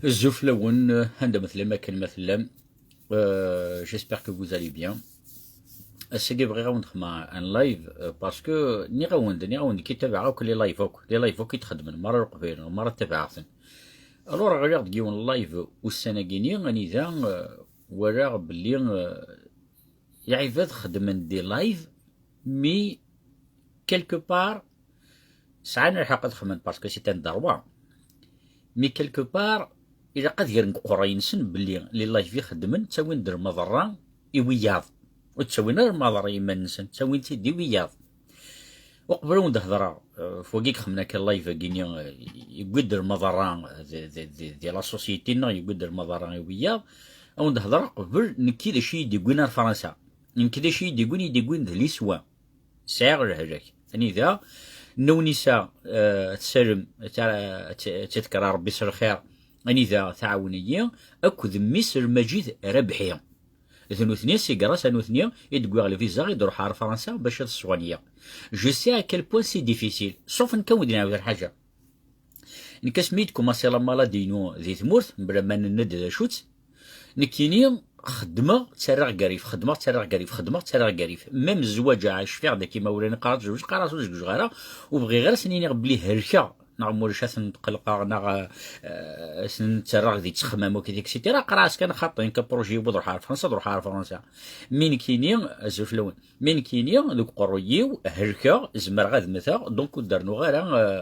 Zouflaoun, j'espère que vous allez bien. C'est vraiment un live parce que ni راوند كيتابعوك لي لايفوك يتخدمن مرة قبيل مرة تبعثن. الور غير تجيون اللايف والسناقيني غني ذا ولا بلي يعيفات خدمن دي لايف مي كيلكو بار ساعات الحق تخمن باسكو سي ان دروا مي كيلكو بار إلا قد غير نقرا نسن بلي لي لايف يخدمن تساوي ندير مضرة إوياض وتساوي نار مضرة يما نسن تساوي تيدي وياض وقبل ندهضر فوقيك خمنا كاللايف كينيا يقدر مضرة دي لا سوسيتي نا يقدر مضرة وياض أو ندهضر قبل نكيد شي يديقونا فرنسا نكيد شي يديقون ذا ليسوا ساغر هجاك ثاني ذا نونسا تسلم تذكر ربي سر الخير أني ذا تعاونية أكو ذميس المجيد ربحي ذنو ثنيا سيقرا سانو ثنيا يدقوا على فيزا يدور حار فرنسا باش الصوانية جو سي كيل بوان سي ديفيسيل سوف نكون دينا هذا الحاجة نكسميتكم ماسيلا مالادينو ذي ثمورث بلا ما ند ذا شوت نكيني خدمة تسرع قريف خدمة تسرع قريف ميم الزواج عايش فيها داكي ما ولاني قرات زوج غيره وبغي غير سنيني بلي هركه نعم ورشات نتقلق نغ سنتسرع ذي تخمم وكذا اكسيتيرا قراس كان خاطين كبروجي بروح على فرنسا روح على فرنسا من كيني زفلون من كيني دوك قرويو هركه زمر غاد مثلا دونك درنو غير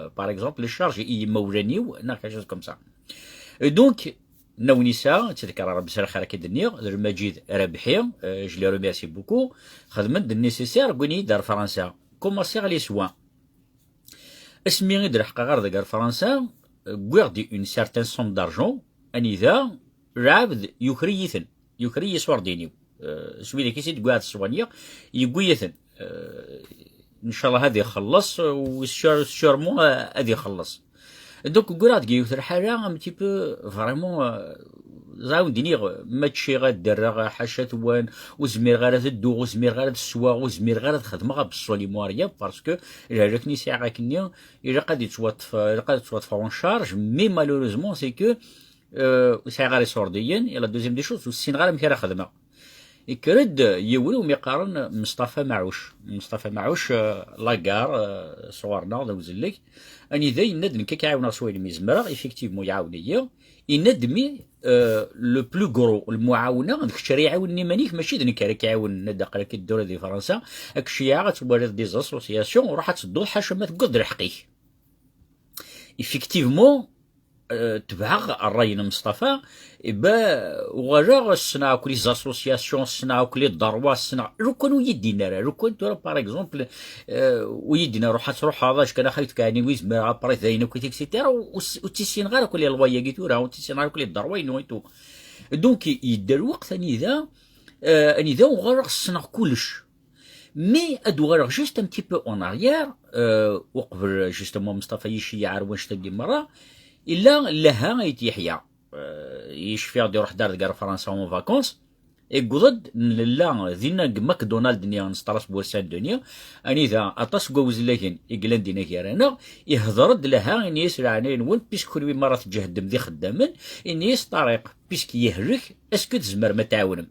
باغ اكزومبل الشارج اي مولانيو ناكاش كوم سا دونك نونسا تذكر ربي سر خير كدنيا المجيد ربحي جو لي ريميرسي بوكو خدمت النيسيسير كوني دار فرنسا كوماسي لي سوان اسمي غير حقا غير دار فرنسا غوردي اون سارتان سوم دارجون اني ذا العبد يكري سواردينيو سويدا كيسيد كواعد الصوانية يقويثن ان شاء الله هذا يخلص والشرمو هذا يخلص دوك كورات كيوثر حاجة ام تي بو فريمون زاون دينيغ ماتشي غادير حاشا ثوان وزمير غير تدو وزمير غير تسوا وزمير غير تخدم بالصولي مواريا باسكو الا جاتني ساعه كنيا الا قاد يتوطف اون شارج مي مالوريزمون سي كو ساعه غير سورديا الا دوزيام دي شوز والسين غير مكيرا خدمه يكرد يولي وميقارن مصطفى معوش لاكار صورنا دوزلك اني ذا يندن كيعاون صويل ميزمرا ايفيكتيفمون يعاونيا يندمي لو بلو غرو المعاونه داك الشيء يعاونني مانيك ماشي دني كيعاون ندق لك الدوله ديال فرنسا داك الشيء غتولد دي زاسوسياسيون وراح تدو حاجه ما تقدر حقيق ايفيكتيفمون تبع الرأي مصطفى إبا وغير الصناعة كل زاسوسياسيون الصناعة كل الضروة الصناعة لو كانوا يدينا لو كنت باغ اكزومبل ويدينا روح هذا كان خايف كاني ويز ما ابري ذاين وكيت اكسيتيرا وتيسين غير كل الوايا قيتورا وتيسين غير كل الضروة نويتو دونك يدير الوقت اني ذا وغير الصناعة كلش مي ادو غير جوست ان تي بو اون اريير وقبل جوستومون مصطفى يشي يعرف واش تلقي مرة إلا لها يتيحيا يشفي غادي يروح دار كار فرنسا اون فاكونس يقصد لا ذينا ماكدونالد نيا نستراس بورسان دنيا اني ذا اطاس كوز لكن يقلن دينا كيرانا يهضرد لها اني يسرع نون بيسك كل مره تجهدم ذي خدامن اني يستريق بيسك يهلك اسكو تزمر ما تعاونم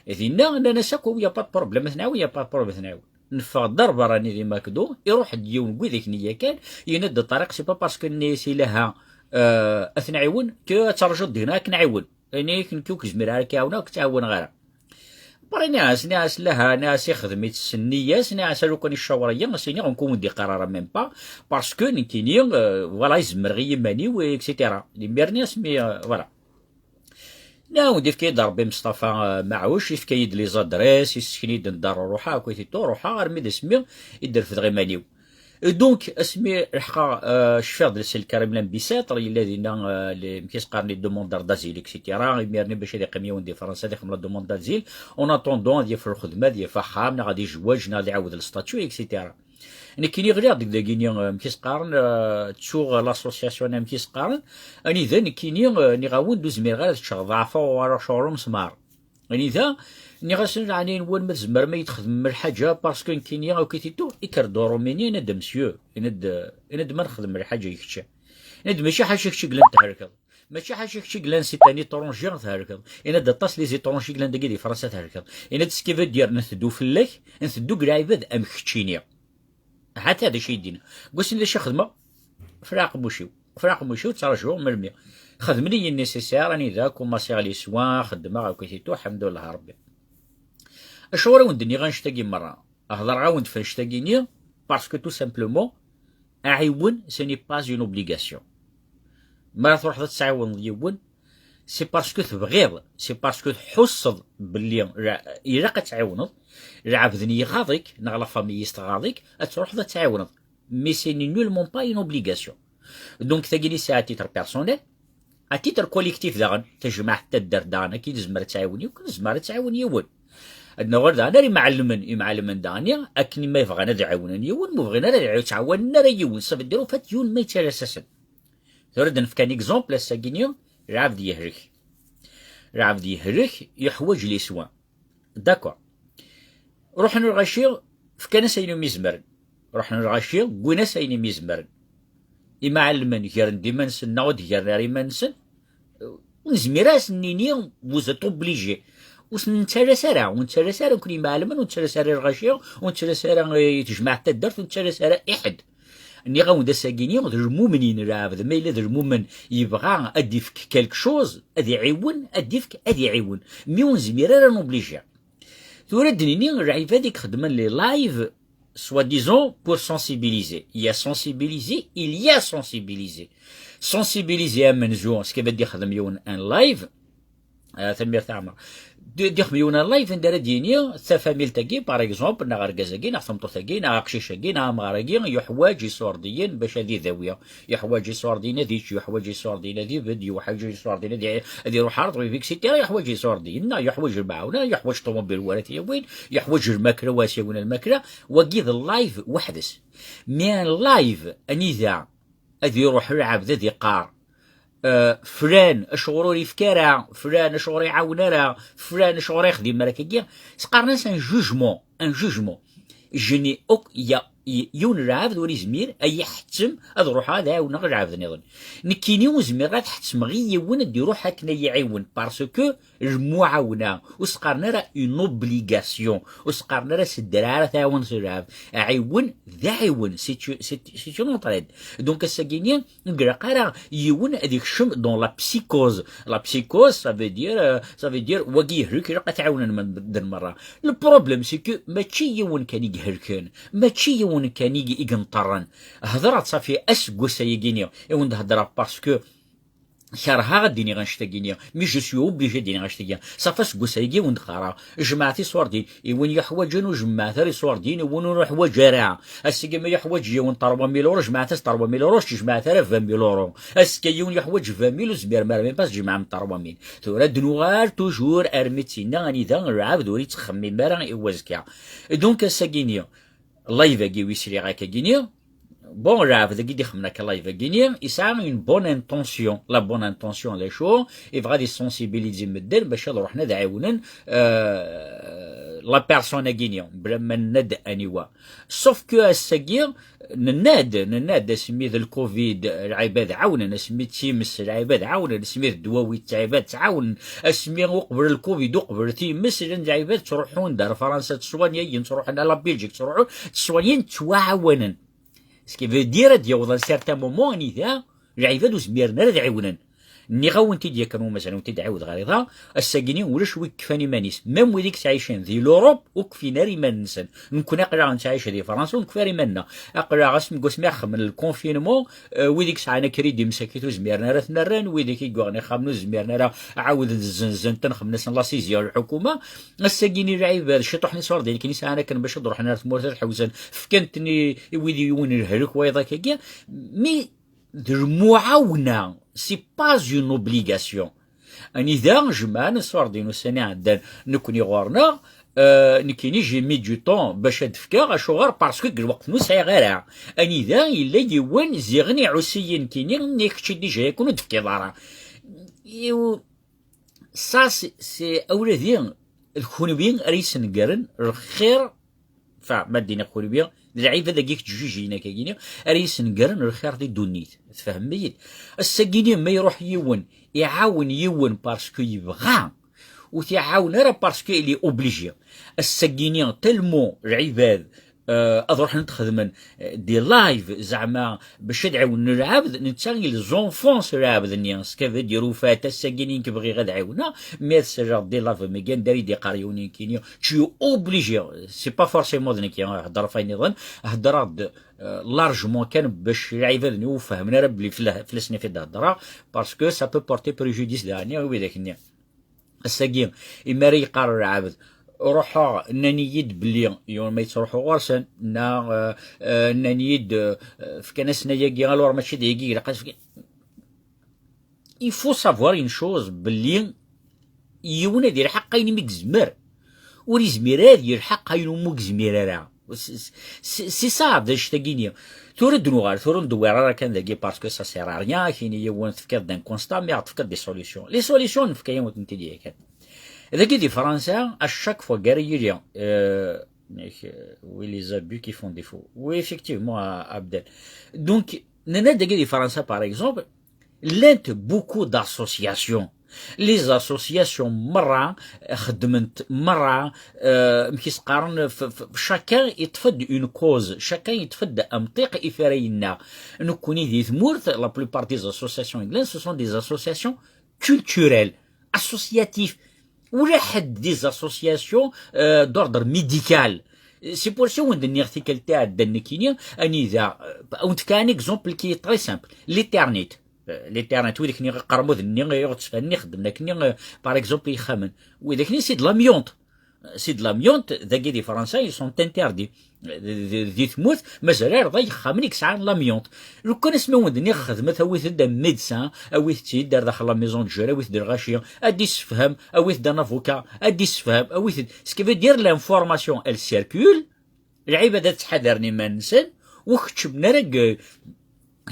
ذينا انا ساكو يا با بروبليم ثناوي يا با بروبليم ثناوي نفع ضربه راني ذي ماكدو يروح ديون كوي نيا كان يند الطريق سي با باسكو الناس لها اثنعيون كترجو دينا كنعيون يعني كنكوك زمير كاونا كتعاون غيرها بري ناس لها ناس يخدميت السنية ناس لو كان الشاورية سيني غنكون دي قرار ميم با باسكو نكيني فوالا يزمر غي يماني و اكسيتيرا لي ميرناس مي فوالا ناو ديف كيضرب مصطفى معوش يف كيد لي زادريس يسكني دار روحها كويتيتو روحها غير مي دسمي يدير في غيمانيو دونك اسمي الحقا شفاض الكريم لامبيسات راه الذين اللي كيسقارن لي دوموندار دازيل اكسيتيرا يميرني باش يدي قميون دي فرنسا ديخدم لا دوموند دازيل اون اتوندون ديال في الخدمه ديال فخام غادي يجواج غادي يعاود الستاتيو اكسيتيرا يعني كاين غير ديك داكيني كيسقارن تشوغ لاسوسياسيون كيسقارن اني ذا كاينين ني غاود دوز مير غير ضعفه ورا شورم سمار يعني ذا ني غاسن يعني نول ما تزمر ما يتخدم الحاجه باسكو كاين او كيتيتو يكردو روميني ند مسيو ند ما نخدم الحاجه يكتشا ند ماشي حاجه كتشي قلن تهركض ماشي حاجه كشي كلان سي تاني طرونجي تهركض انا دا طاس لي زيترونجي كلان داكي دي فرنسا تهركض انا تسكيفا دير نثدو فلاك نثدو قرايباد ام كتشينيا حتى هذا شي يدينا قلت لي شي خدمه فراق بوشيو ترجعو مرمي خدمني النيسيسير راني ذاك وماسيغ لي سوان خدمه وكيتو الحمد لله ربي اشورا وندني غنشتاقي مره اهضر عاود فنشتاقيني باسكو تو سامبلومون اعيون سيني باز اون اوبليغاسيون ما تروح تعاون ديون سي باسكو تبغيض سي باسكو تحصد باللي الا كتعاونض العبد يغاضيك نا لا فامي يستغاضيك تروح تعاونض مي سي نولمون با اون اوبليغاسيون دونك تاكيني سي ا تيتر بيرسونيل ا تيتر كوليكتيف داغن تجمع حتى الدار دانا كي تزمر تعاوني وكنزمر تعاون يون عندنا غير دانا يمعلمن دانيا اكني ما يبغينا يعاونن يون ما بغينا تعاوننا راه يون صافي ديرو فات يون ما يتراسسن تريد نفك ان اكزومبل الساكينيو العبد يهرك يحوج لي سوان داكور روحنا نغشيو فكان ساينو ميزمرن روحنا نغشيو قوينا ساينو ميزمرن إما علمن يرن ديما نسن نعود يرن ريما نسن ونزميراس نيني وزت اوبليجي ونتسارا نكون إما علمن ونتسارا الغشيو ونتسارا يتجمع حتى الدرس ونتسارا إحد ني غاون دا ساكيني ذا المؤمنين راه ما الا ذا المؤمن يبغى اديفك كالك شوز ادي يعاون اديفك ادي يعاون مي ونزمير راه نوبليجي توردني الرعيفه ديك خدمه لي لايف سوا ديزون بور سونسيبيليزي يا سونسيبيليزي يا سونسيبيليزي منزون سكي بدي يخدم يون ان لايف تنمير تاع عمر دي خميونا لايف ندير دينيا فاميل تاكي باغ اكزومبل نا غركازاكي نا خصمطو تاكي نا قشيشاكي نا مغاركي يحواج يصور ديين باش هادي ذاويه يحواج يصور دينا ديك يحواج يصور دينا دي فيديو يحواج يصور دينا دي يروح عرض فيك سيتي يحواج يصور دينا يحواج المعاونه يحواج طوموبيل ورثيه وين يحواج الماكله واسيه وين الماكله وكيد اللايف وحدس مي اللايف اني ذا ادي يروح العبد ذي قار فلان اشغورو يفكارا فلان اشغورو يعاونرا فلان اشغورو يخدم راكيا سقارناس ان جوجمون جيني اوك يا يون العبد ولي زمير اي حتم هاد روح هذا عاون غير العبد نظن نكيني وزمير راه تحتم غي يون دي روح هكنا يعاون باسكو المعاونه وسقارنا راه اون اوبليغاسيون وسقارنا راه الدرارة تعاون في العبد عاون ذا عاون سي اونطريد دونك الساكينيا نقرا راه يون هذيك الشم دون لا بسيكوز سافي دير وكي يهرك راه تعاون من المره البروبليم سي كو ماشي يون كان يهركن ماشي يون كان يقنطرن هضرات صافي اسكو سايقينيا يون هضره باسكو شارها غديني غنشتاقيني مي جو سوي اوبليجي ديني غنشتاقيا صافا سكوسايكي وندخارا جماعتي صور دين وين يحوجن جماعتي صور دين وين نروح وجرا السكي ما يحوج يون 4000 اورو جماعتي 4000 اورو جماعتي 20000 اورو السكي يون يحوج 20000 زبير مرمي باس جماعه من 4000 تورد نوار توجور ارميتينا غني ذا العبد وري تخمم مرا ايوازكا دونك السكينيا لايف كي ويسري غاكا كينيا bon rêve de guider comme la live guinéen ils ont une bonne intention la bonne intention les choses et vrai des sensibiliser مدن باش نروحنا دعاونا لا بيرسون guinéen بلا ما ند انيوا sauf que السجير نناد سميت الكوفيد العباد عاونا سميت تيمس العباد عاونا سميت الدواوي العباد تعاون اسمي قبل الكوفيد وقبل تيمس العباد تروحون دار فرنسا تسوانيين تروحون على بلجيك تروحون تسوانيين تعاونن سكي في دير ديال سيرتان مومون اني ذا العباد وزميرنا راه عاونن ني غاون تيديا كانوا مثلا وتدعاود غيرها الساكنين ولا شوي كفاني مانيس ميم ويديك تعيشين ذي لوروب وكفينا ريما نسن نكون اقرا نتعيش ذي فرنسا ونكفى ريمانا اقرا غاسم قسم من الكونفينمون ويديك ساعه كريدي مساكيتو زميرنا راه تنران ويديك يقولني خامنو زميرنا راه عاود الزنزن تنخمنا لا سيزيا الحكومه الساكنين العباد شطحني صور ديال كنيسه انا كان باش نروح نار تمورت الحوزن فكنتني ويدي يون الهلك ويضا كيا مي المعاونه سي باز اون اوبليغاسيون اني ذا جمعنا الصور دينو سنه عندنا نكوني غورنا نكيني جي مي دو طون باش ادفكا اشوغر باسكو الوقت نسعي غيرها اني ذا الا يوان زيغني عسيين كيني نيكشي ديجا يكونوا دفكي دارا يو سا سي اولادين الكونوبين ريسن قرن الخير فمادينا قولي بيان العيبه ذاك تجوجينا كاينين اريس نقرن الخير دي دونيت تفهم ميت الساكيني ما يروح يون يعاون يون باسكو يبغى وتعاون راه باسكو اللي اوبليجي الساكيني تلمو العباد اروح نتخدم دي لايف زعما باش تعاون العبد نتسالي لي زونفونس العبد نياس كيف يديروا فات الساكينين كيبغي غاد عاونا مي سجا دي لايف مي كان داري دي قاريوني كينيا تشي اوبليجي سي با فورسيمون دني كي هضر فاين نظن هضر لارجمون كان باش العباد وفهمنا راه بلي فلسني في الهضره باسكو سا بو بورتي بريجوديس داني وبداك النيا الساكين اما راه يقرر العبد روحا نانيد بلي يوم ما يتروحوا غرسن نانيد في كناس نياكي الور ماشي ديكي لقات il faut savoir une chose بلي يونا دير حق اين مكزمر وري زميرات دير حق اين مكزمر راه سي صعب داش تاكينيا تورد نوغار تورد دوار راه كان داكي باسكو سا سير ريان كاين يوان تفكر دان كونستا مي تفكر دي سوليسيون لي سوليسيون نفكاين وانت ديك إذا كي دي فرنسا أشاك فوا غاريوليا وي لي زابو كي فون ديفو وي إفكتيفمون عبدال دونك نانا داكي دي فرنسا باغ إكزومبل لانت بوكو داسوسياسيون لي زاسوسياسيون مرة خدمت مرة مكيس قارن شاكان يتفد اون كوز شاكان يتفد امطيق إفارينا نكوني دي ثمورث لا بلوبار دي زاسوسياسيون إنجلان سو سون دي زاسوسياسيون كولتوريل اسوسياتيف ولا حد دي زاسوسياسيون دوردر ميديكال سي بور سي وند نيرتيكل تاع دنكينيا اني ذا اونت كان اكزومبل كي تري سامبل ليترنيت ليترنيت وذاك ني قرمود ني يغتفني خدم لك ني باغ اكزومبل يخمن وذاك ني سي د لاميونت سي د لاميونت ذاكي دي فرنسا يي سون انتردي دي تموت مازال راه يخمنيك ساعه لاميونت لو كان اسمو ودني خدمت اويت دا ميدسان اويت تي دار داخل لا ميزون دو جير اويت دير غاشيه ادي تفهم اويت دا افوكا ادي تفهم اويت سكيفي دير لانفورماسيون ال سيركول العباده تحذرني ما ننسى وكتبنا راه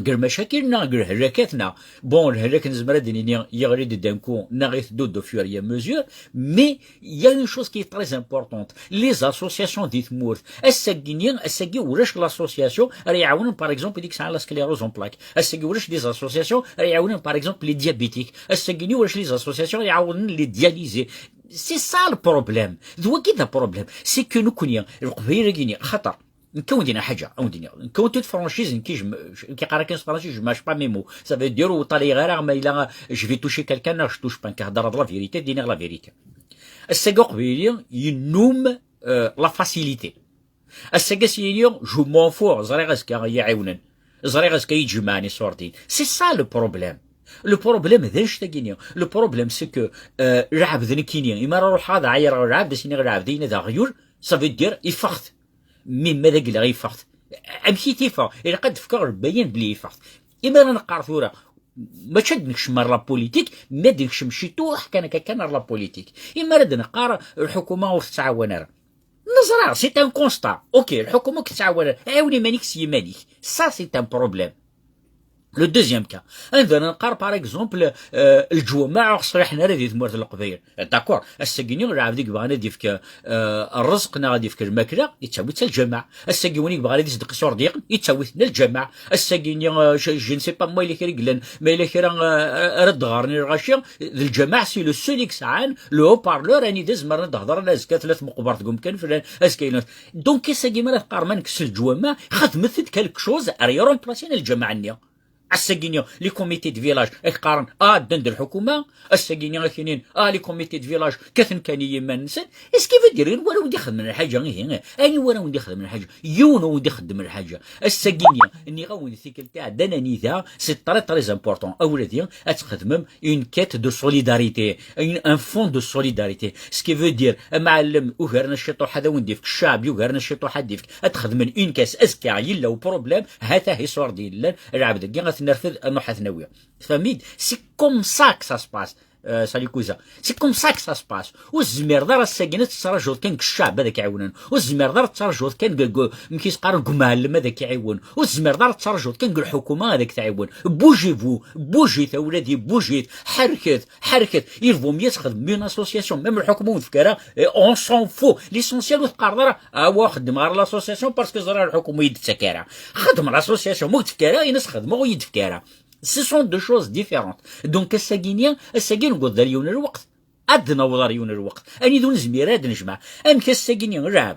غير مشاكلنا غير هلاكاتنا بون الهلاك نزمر ديني يغري دانكو نغيث دو فور يا مزور مي يا اون شوز كي تري امبورطونت لي زاسوسياسيون دي ثمورث الساكينيين الساكي ولاش لاسوسياسيون راه يعاونون باغ اكزومبل ديك الساعه لا سكليروز اون بلاك الساكي ولاش لي زاسوسياسيون راه يعاونون باغ اكزومبل لي ديابيتيك الساكيني ولاش لي زاسوسياسيون يعاونون لي دياليزي سي سا البروبليم ذو كي ذا بروبليم سي كو نكونيا القبيله كينيا خطر نكون دينا حاجه او دينا نكون توت فرانشيز كي قرا كاين فرانشيز ماش با ميمو سا في ديرو طالي غير ما الا جو في توشي كالكان جو توش با كهضر لا فيريتي دينا لا فيريتي الساقو قبيلي ينوم لا فاسيليتي الساقا سيليون جو مون فور زري غاسكا يعاونن زري غاسكا يجمعني صورتي سي سا لو بروبليم لو بروبليم هذاش تاكينيا لو بروبليم سي كو العبد ذن كينيا اما روح هذا عاير العبد سيني العبد دينا ذا غيور سا في دير يفخت من ماذا قال غير فخت امشي تيفا الا قد فكر بيان بلي فخت اما انا نقار ثوره ما تشدنكش من لا بوليتيك ما ديكش مشيتو كان لا بوليتيك اما راه نقار الحكومه وتتعاون راه نزرع سي ان كونستا اوكي الحكومه كتعاون عاوني مانيك سي مانيك سا سي ان بروبليم لو دوزيام كا عندنا نقار باغ اكزومبل الجوامع صريحنا راه ديال تمورت القبيل داكور الساكيني راه عاد ديك بغانا ديفك الرزق نا غادي فيك الماكله يتساوي حتى الجماع الساكيوني بغا غادي يصدق صور ديق يتساوي حتى الجماع الساكيني جو نسي با ما الا كيرقلن ما الا كيرا رد غارني الغاشيه الجماع سي لو سوليك ساعان لو بارلور راني داز مره تهضر انا زكا ثلاث مقبرت قوم كان فلان اسكاين دونك الساكيني راه قارمان كسل الجوامع خدمت كالك شوز راه رومبلاسينا الجماعه النيه الساكينيا لي كوميتي دو فيلاج يقارن دند الحكومه الساكينيا كاينين لي كوميتي دو فيلاج كثن كان يما نسن اسكي فدير ولا ودي يخدم من الحاجه غير اني ولا ودي يخدم من الحاجه يون ودي يخدم من الحاجه الساكينيا اني غاون الثيكل تاع داناني ذا سي تري تري امبورطون اولادي تخدم اون كيت دو سوليداريتي ان فون دو سوليداريتي سكي فدير معلم وغيرنا الشيطوح هذا ونديفك الشعب وغيرنا الشيطوح هديفك تخدم اون كاس اسكا يلا وبروبليم هذا هي صور ديال العبد نرفض انه حثنويه فهميد سي كوم سا كو سا سباس ساليكوزا سي كوم سا كو سا سباس. والزمير دار الساكنه تتراجعوا كان الشعب هذاك يعاونن، والزمير دار تراجعوا كان مكيس قارن كمعلم هذاك يعاون، والزمير دار تراجعوا كان الحكومه هذاك تعاون. بوجيفو بوجيت اولادي بوجيت حركت يرفو مية تخدم مين اسوسياسيون ميم الحكومه وتفكرها اون سون فو ليسونسيال وتقرر خدم على لاسوسياسيون باسكو زرا الحكومه يد تكارا خدم لاسوسياسيون مو تفكرها ينس خدمه ويد تفكرها. Ce sont deux choses différentes. Donc الساكين نقول ذا يون الوقت أدنى وضار يون الوقت أني دون زمير هاد نجمع أم كالساكين رعب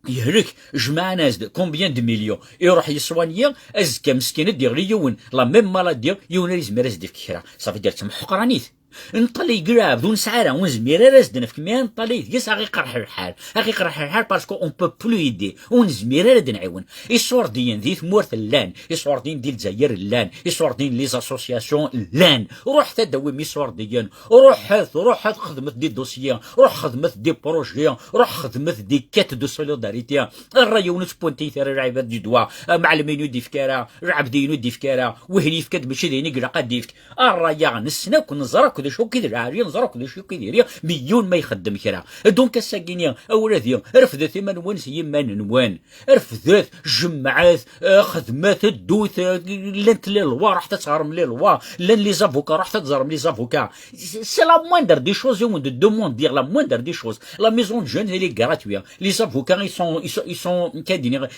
يهلك جمع ناس كومبيان دو مليون يروح يسوانيا أزكى مسكين دير يون لا ميم مالاد يون يزمير أزدي في كيرا صافي دير تم حقرانيت نطلي قراب دون سعارة ونزمير راسدنا في كمية نطلي يس غي قرح الحال باسكو اون بو بلو يدي ونزمير راد نعاون يصور ديان ذي ثمورث اللان يصور دين ديال الجزائر اللان يصور دين لي زاسوسياسيون اللان روح تداوي ميصور ديان روح خدمت دي دوسيان روح خدمت دي بروجيان روح خدمت دي كات دو سوليداريتي الرايون سبونتي ثار العباد دي دوا معلمين يدي فكارا العبدين يدي فكارا وهني فكات ماشي ديني قلقا ديفك الرايا نسنا كنزرك شو كيدير عاري نزرك شو كيدير مليون ما يخدم كرا. دونك الساكينيا اولادي رفدت من ونس يما نوان رفدت جمعات خدمات الدوث لانت للوا راح تتهرم للوا لان لي زافوكا راح تتزرم لي زافوكا سي لا موندر دي شوز يوم دو دوموند دير لا موندر دي شوز لا ميزون جون هي غراتويا لي زافوكا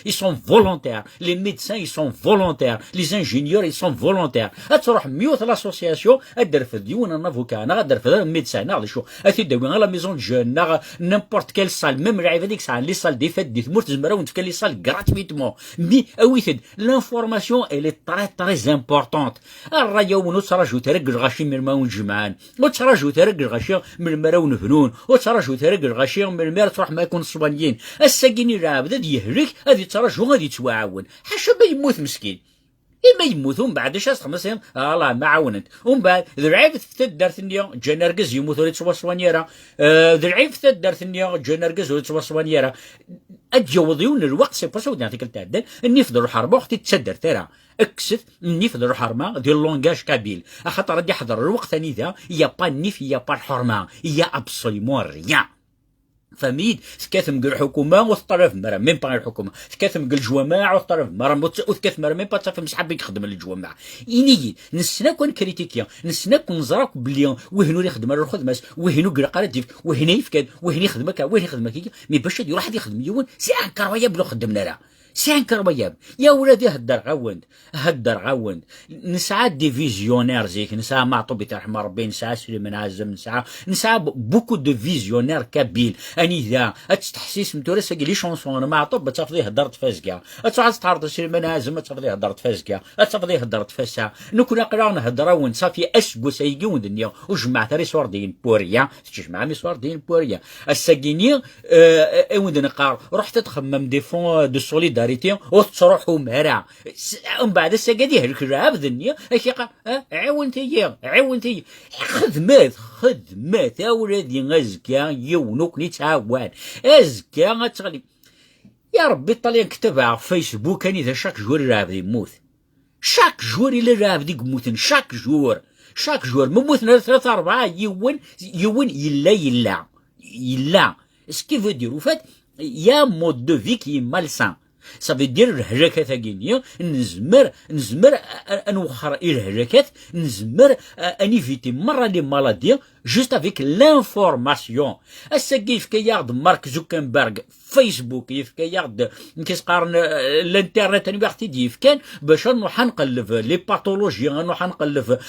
ils sont volontaires les médecins ils sont volontaires les ingénieurs ils sont volontaires تروح ميوت لاسوسياسيون ادير في ديون افوكا انا غادر في الميدسان ناضي شو اتيداوي لا ميزون جون نيمبورت كيل سال ميم العيبه ديك ساعه لي سال دي فات دي ثمور تزمرا ونتفكر لي سال غراتويتمون مي اويثد لانفورماسيون الي تري امبورطونت الرايو ونتراجو ترقل غاشي من الماون جمعان وتراجو ترقل غاشي من المراون فنون وتراجو ترقل غاشي من المير تروح ما يكون الصبانيين الساكيني العابد يهلك هذه تراجو غادي تواعون حاشا ما يموت مسكين إما يموتون بعد شاس خمسين الله ما عاونت ومن بعد ذرعيف تدار ثنيا جنرجز يموت ولي تصوصوانيرا ذرعيف تدار ثنيا جنرجز ولي تصوصوانيرا أتجوضيون الوقت سي باسو ديال تيك التعدل اني فضلوا حرب وقت تسدر ترى اكسف اني فضلوا حرمه ديال اللونجاج كابيل خاطر غادي يحضر الوقت ثاني ذا يا با النيف يا با الحرمه يا ابسوليمون ريان فميد تكاثم قل الحكومه وتطرف مرة ميم با الحكومه تكاثم قل الجوامع وتطرف مرة وتكاث مرة ميم با تفهم شحال يخدم الجوامع اني نسنا كون كريتيكيا نسنا كون نزراك بلي وهنو يخدم الخدماس وهنو قل قراتيف وهنا يفكاد وهنا يخدمك وهنا يخدمك مي باش يدير واحد يخدم يون سي انكرويا بلو خدمنا راه سي انكرويابل يا ولادي هدر عاوند نسعى دي فيزيونير زيك نسعى معطو بترحم ربي نسعى سليمان عزم نسعى بوكو دو فيزيونير كابيل اني ذا تحسيس متورس لي شونسون معطو بتفضي هدرت فازكا تعرض تعرض سليمان عزم تفضي هدرت فازكا تفضي هدرت فاسا نكون قراو نهدراون صافي اسكو سايقون الدنيا وجمع تري صور دين بوريا تجمع مي صور دين بوريا الساكيني اون نقار رحت تخمم دي فون دو سوليد وتروحوا مهرة من بعد الساقدي هالكراب ذنيا اشيقا عاونتي خدمات اولادي غزكا يونوك نتعاون ازكا غتغلي يا ربي الطليان كتبها في فيسبوك اني ذا شاك جور راب يموت شاك جور الى راب ديك موتن شاك جور مموتنا 3 4 يون يلا اسكي فو دير وفات يا مود دو في كي مالسان صافي دير الهجاكات ثانية نزمر انوخر الهجاكات نزمر انيفيتي مرة لي مالادي جوست افيك لانفورماسيون الساكي يفكيارد مارك زوكنبرغ فيسبوك يفكيارد كيسقارن الانترنت انا وقت يجيف كان باش نروح نقلب لي باثولوجي نروح نقلب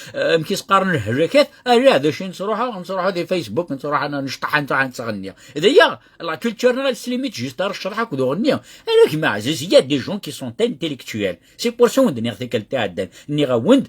كيسقارن الهجاكات هذا شي نروح دي فيسبوك نروح انا نشطح نتغني هذايا لا كولتور سليميت جوست نشرحك ودغني انا كيما عزيز يا دي جون كي سون انتيليكتويل سي بور سو ندير ارتيكل تاع ني غاوند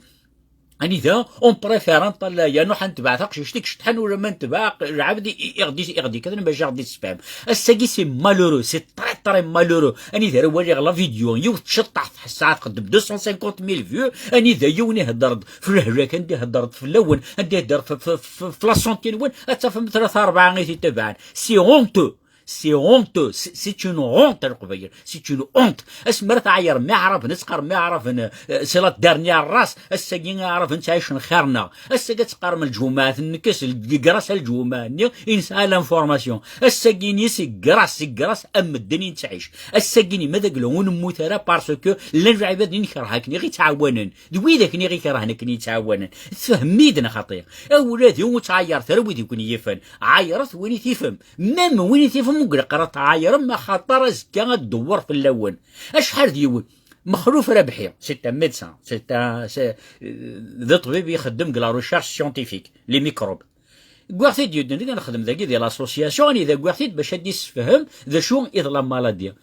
اني ذا اون بريفير نطلع يا نوح نتبعثك شتيك شطحن ولا ما نتبع العبد يغدي كذا باش يغدي سبام الساكي سي مالورو سي تري مالورو اني ذا ولي لا فيديو يو تشطح في الساعات قدم 250,000 فيو اني ذا يوني هدرت في الهراك عندي هدرت في اللون عندي هدرت في لا سونتين وين حتى في 3 4 غير تتبعن سي هونتو سي هونتو، سي اون هونت القبيل، سي اون هونت. اسمر تعير ما عرف نسقر ما عرف سلا دارني الراس الساقين عرف نتعيش نخيرنا الساقا تقار من الجمعة نكس الجراس الجمعة انسى لانفورماسيون الساقين يسي جراس ام الدنيا تعيش الساقين ماذا قلون نموت راه باسكو لان عباد نكرهكني غير تعاونن دويدك غير كرهنكني تعاونن تفهميدنا خطير اولادي وتعير ترى ويدي يكون يفهم عايرت وين تفهم مام وين تفهم قرات عاير ما خاطر زكا تدور في اللون اشحال ديون مخلوف ربحي سي ان ميدسان سي ذا طبيب يخدم لا ريشيرش سيونتيفيك لي ميكروب كواعتي ديال نخدم ذاكي ديال لاسوسياسيون اذا كواعتي باش هادي تفهم ذا شو لا مالاديا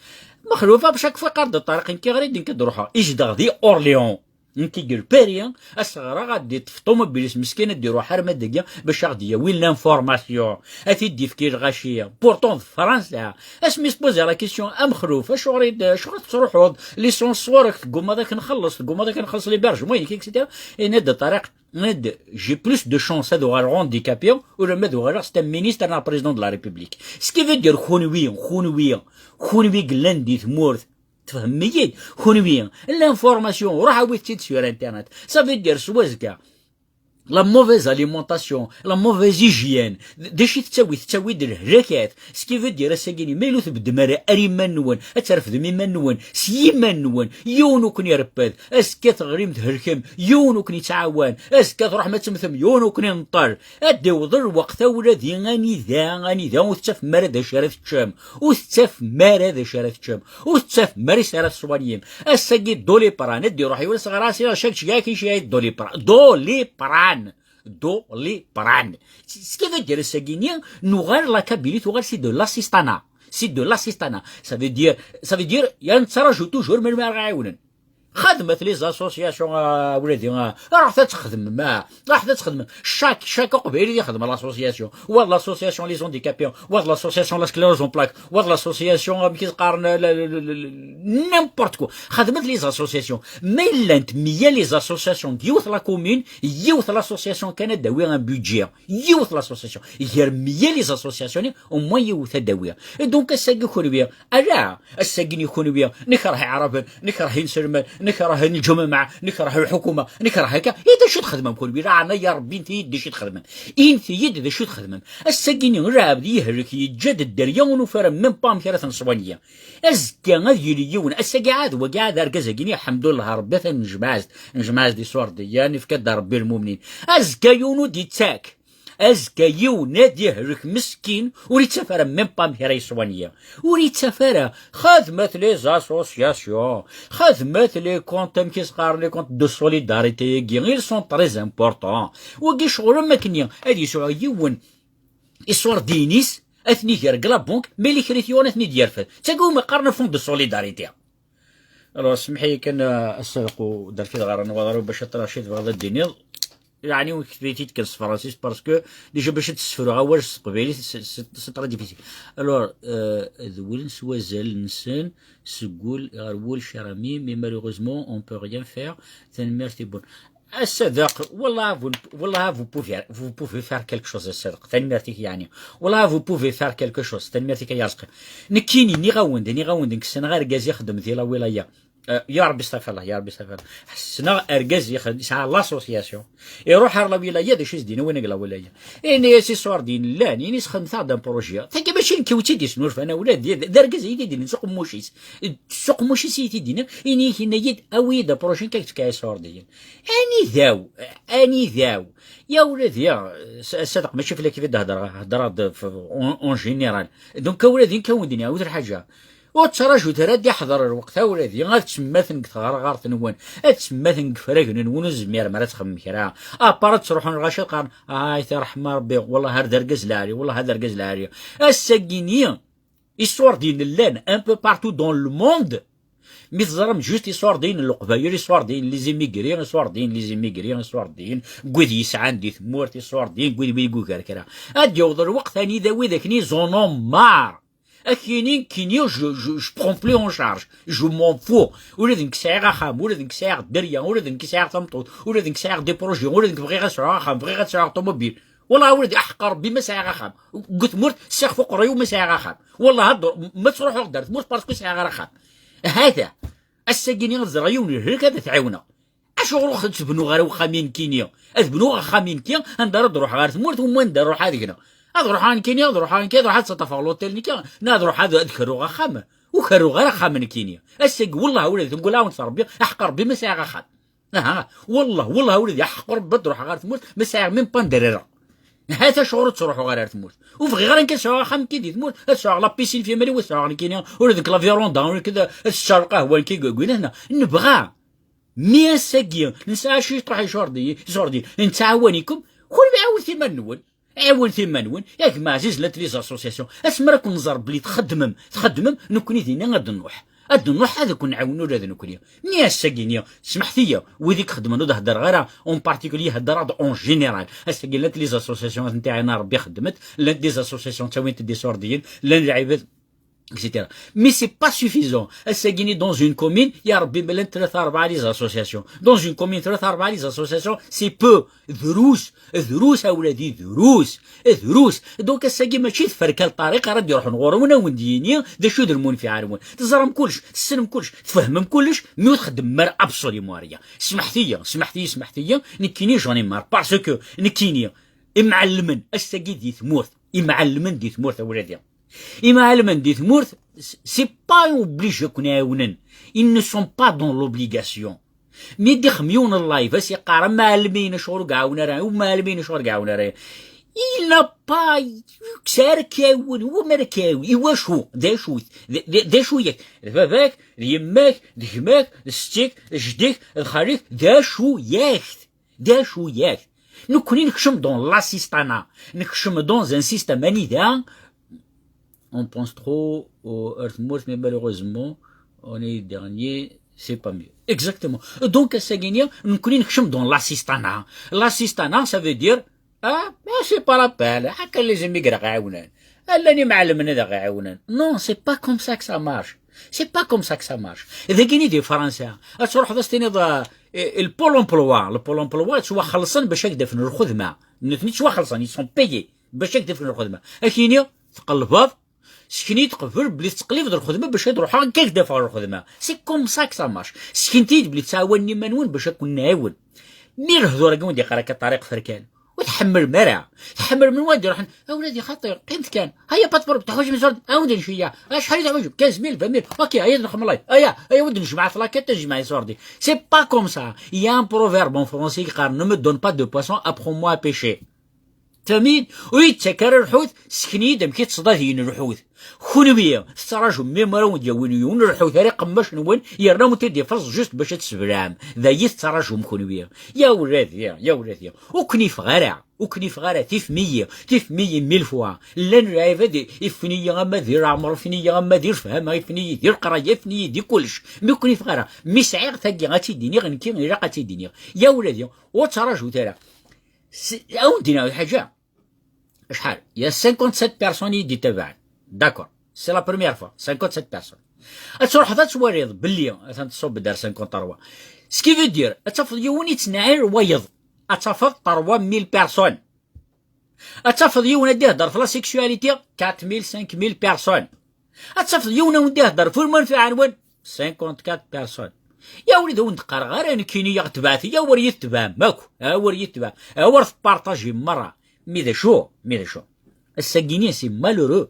مخلوفه بشاك فقر د الطريق كي غادي كدروحها اجدغ دي اورليون نكي قال باريان الصغرى غادي في طوموبيليس مسكينه ديرو حرمه دقيقه باش غادي وين لانفورماسيون اتيدي في كيل غاشيه بورتون فرنسا اسمي سبوزي لا كيسيون ام خروف اش غادي تروحوا ليسونس صورك تقوم هذاك نخلص لي بيرج موين كي اكسيتيرا ناد الطريق ناد جي بلوس دو شونس هادو غير هانديكابيون ولا مادو غير ستا مينيستر نا بريزيدون دو لا ريبوبليك سكي فو دير خونوي قلاندي ثمورث تفهميين خونويا لانفورماسيون روح عاود سور انترنت صافي دير سوازكا لا موفيز اليمونطاسيون لا موفيز هيجيان داشي تساوي د الهلاكات سكي فو دير الساكيني ميلوث بدمارة اريمان نون اترفد ميمان نون سيمان نون يونو كن يرباد اسكا تغريم تهلكم يونو كن يتعاون اسكا تروح ما تمثم يونو كن ينطر اديوض الوقت ولادي غاني ذا وتشاف مراد شارف تشام وتشاف مراد شارف تشام وتشاف ماري سارف صوانيم اسكي دولي بران دي روحي ولا صغراسي شاك شياكي شي دولي بران دولي بران سكي فو دير الساكينيا نوغار لا كابيلي توغار سي دو لاسيستانا ça veut dire ينتراجو توجور من ما غايونن خدمت لي زاسوسياسيون ولادي راح تخدم شاك قبيلي يخدم لاسوسياسيون ولا لاسوسياسيون لي زونديكابيون ولا لاسوسياسيون لا سكليروز اون بلاك ولا لاسوسياسيون كي تقارن نيمبورت كو خدمت لي زاسوسياسيون مي لانت ميا لي زاسوسياسيون يوث لا كومين يوث لاسوسياسيون كانت داوي ان بودجي يوث لاسوسياسيون غير ميا لي زاسوسياسيون او موان يوث داوي دونك الساقي خونويا الا الساقي خونويا نكره عرب نكره نسلمان نكره الجماعة نكره الحكومة نكره هكا إذا شو تخدمهم كل بيراعنا يا ربي انت يدي شو تخدمهم انت يد إذا شو تخدمهم الساقيني راب يهلك يتجدد دريون وفرم من بام ثلاثة نصوانية أزكى غادي يون الساقي عاد وقاعد أركزاقيني الحمد لله ربي نجمعز دي صور دي يعني في كدا ربي المؤمنين أزكى يونو دي تاك أزكى يوناد يهلك مسكين وريت سفارة من بام هيري سوانية وريت سفارة خدمت لي زاسوسياسيون خدمت لي كونت مكيس قار لي كونت دو سوليداريتي غير سون تريز امبورطون وكي شغل ما كنيا هادي شغل يون إصور دينيس أثني غير كلابونك ملي كريتيون أثني ديرفت تاقو ما قارنا فون دو سوليداريتي الو سمحي كان السابق ودار في غير نوضرو باش ترشيد بغض الدينيل يعني وكتبيتي تكنس فرنسيس باسكو ديجا باش تسفرو عواج قبيلي سي طرا ديفيسيل الوغ ذولن سوازال نسان سقول غرول شرامي مي مالوغوزمون اون بو ريان فير تنميرتي بون الصدق والله vous pouvez faire quelque chose الصدق تنميرتك يعني والله vous pouvez faire quelque chose تنميرتك يا رزق نكيني ني غاوند كسنا غير كاز يخدم ديال ولايه يا ربي استغفر الله يا ربي استغفر الله حسنا اركاز يسعى لاسوسياسيون يروح على الولايه داك شي دينا وين قلا ولايه اني سي صور دين لا ني سخدم تاع دان بروجي تاكي ماشي نكوتي دي سنور فانا ولاد داركاز يدي دين سوق موشيس يدي دين اني هنا يد اويدا بروجي كاي صور دين اني ذاو يا ولاد يا صدق ماشي في كيف هضر اون جينيرال دونك ولادي كون دنيا ودير حاجه وتراجو تراد يحضر الوقت ولادي غاتسماثن غار تنون اتسماثن فراغن نون الزمير ما تخمم كرا ابارات تروحون الغاشي قال هاي رحمه ربي والله هذا ركز لاري والله هذا ركز لاري الساكينيه histoire دين اللان ان بو بارتو دون لو موند مي تزرم جوست histoire دين القبايل histoire دين لي زيميغريون histoire دين لي زيميغريون histoire دين كود يسعان دي ثمورت histoire دين كود بيقول كرا ادي يوضر الوقت ثاني ذا ذاك ني زونون مار أكيني جو برون بلي اون شارج جو مون فو ولاد نكسايغ خام ولاد نكسايغ دريا ولاد نكسايغ تمطوط ولاد نكسايغ دي بروجي ولاد نبغي غنسرع خام بغي غنسرع طوموبيل والله ولدي احق ربي ما ساعه غاخام قلت مرت الشيخ فوق ريو ما ساعه غاخام والله هضر ما تروح غدار تموت باسكو ساعه غاخام هذا الساكيني غزريون هيك هذا تعاونا اش روح تبنوا غير وخامين كينيا تبنوا خامين كيا ندار روح غير تموت وما ندار روح هذيك هذا روح عن كينيا روح عن كذا حتى تفعل لوتيل نيكا ناد روح هذا ذكروا غخام وكروا غير خامن كينيا الساق والله ولدي نقول لها ونص ربي احق ربي ما ساعه غخام والله ولدي احق ربي تروح غير تموت ما ساعه من باندريرا هذا شعور تروحوا غير تموت وفي غير كنسوا خام كي تموت الشعر لا بيسين في مالي والشعر كينيا ولا ديك لا فيروندا ولا كذا الشعر قهوه كي يقول هنا نبغى مية ساقيه نسى شي تروح يشوردي نتعاونيكم كل معاود في منول عاون في منون ياك ما عزيز لا لي زاسوسياسيون اسمرا كون نزرب بلي تخدمم نكوني دينا غاد نروح هذا كون نعاونو هذا نكوني مية ساقينيا سمحتيا وذيك خدمنا تهدر غير اون بارتيكولي هدر اون جينيرال اساكي لا لي زاسوسياسيون نتاعي انا ربي خدمت لا دي زاسوسياسيون تاوين تدي سورديين لا العباد etc. Mais c'est pas suffisant. Gagner dans une commune, il y a les associations. Dans une commune, les associations, c'est peu. دروس أولادي دروس. Donc الساقي ماشي تفرك الطريقة راه يروحوا نغورونا ونديني دا شو درمون في عالمون. تزرم كلش، تسلم كلش، تفهم كلش، ميو تخدم مر ابسوليمون ريا. سمحتيا نكيني جوني مار باسكو نكيني معلمن الساقي دي ثمورت. معلمن دي ثمورت أولادي. إما علمان دي ثمورت سي با اوبليجي كون يعاونن ils ne sont pas dans l'obligation مي دي خميون اللايف اسي قارا معلمين شغل كاعونا راه ومعلمين شغل كاعونا راه il n'a pas كسارك يعاون هو ما راكاوي ايوا شو دا شو ياك باباك يماك ديماك ستيك جديك الخاليك دا شو ياك نكوني نكشم دون لاسيستانا نكشم دون ان سيستم انيدا. On pense trop au Earthmouth, mais malheureusement, on est dernier, c'est pas mieux. Exactement. Donc, à Saguenir, nous connaissons dans l'assistanat. L'assistanat, ça veut dire, c'est pas la peine, que les immigrés gagnent. Non, c'est pas comme ça que ça marche. إذا كاين دي فرنسا تروح تستني البول امبلوا تشوا خلصن باش يدفنوا الخدمه نتني تشوا خلصن يسون بايي باش يدفنوا الخدمه اكيني تقلبض سكني تقفل بلي تقليب در الخدمه باش يروح هكاك دافع الخدمه سي كوم سا كسا مارش سكنتي بلي تعاوني منون باش نكون نعاون مي الهضور كون دي قراك الطريق فركان وتحمل مرا تحمل من واد يروح اولادي خطير قيمت كان هيا باتبر تحوج من زرد اودي شويه شحال تعوج 15000 20000 اوكي هيا نخدم الله هيا ودي نجمع في لاكيت تجمع سوردي سي با كوم سا يا ان بروفيرب ان فرونسي قال نو مي دون با دو بواسون ابرون موا بيشي تميد ويتسكر الحوت سكني دم كي تصدادين الحوت خنوبيه تراجم ميمورا ديالون الحوت هاري قماش نون يرناو تدي فرص جوست باش تسبرام ذا يتراجم خنوبيه يا ولادي وكنيف غارع تيف مية ميل فوا لان رايفه دي افنيه غما دير عمر افنيه غما دير فهم افنيه دير قرايه افنيه دي كلش مي كنيف غارع مي سعير تاكي غاتيديني غنكي غير غاتيديني يا ولادي وتراجو ترى عاودينا حاجه شحال يا 57 بيرسون يدي تبعن داكور سي لا بروميير فوا 57 بيرسون تروح حتى تواريض باللي تصوب دار 53 سكي في دير تفض يوني تنعير ويض اتفض 3000 بيرسون اتفض يونا دي هضر في لا سيكسواليتي 4000 5000 بيرسون اتفض يونا ودي هضر في المنفعه عنوان 54 بيرسون يا وليد وانت قار غير انا كيني يغتبعت يا وريت تبع ماكو وريت تبع ورث بارطاجي مره مي ذا شو الساقيني سي مالورو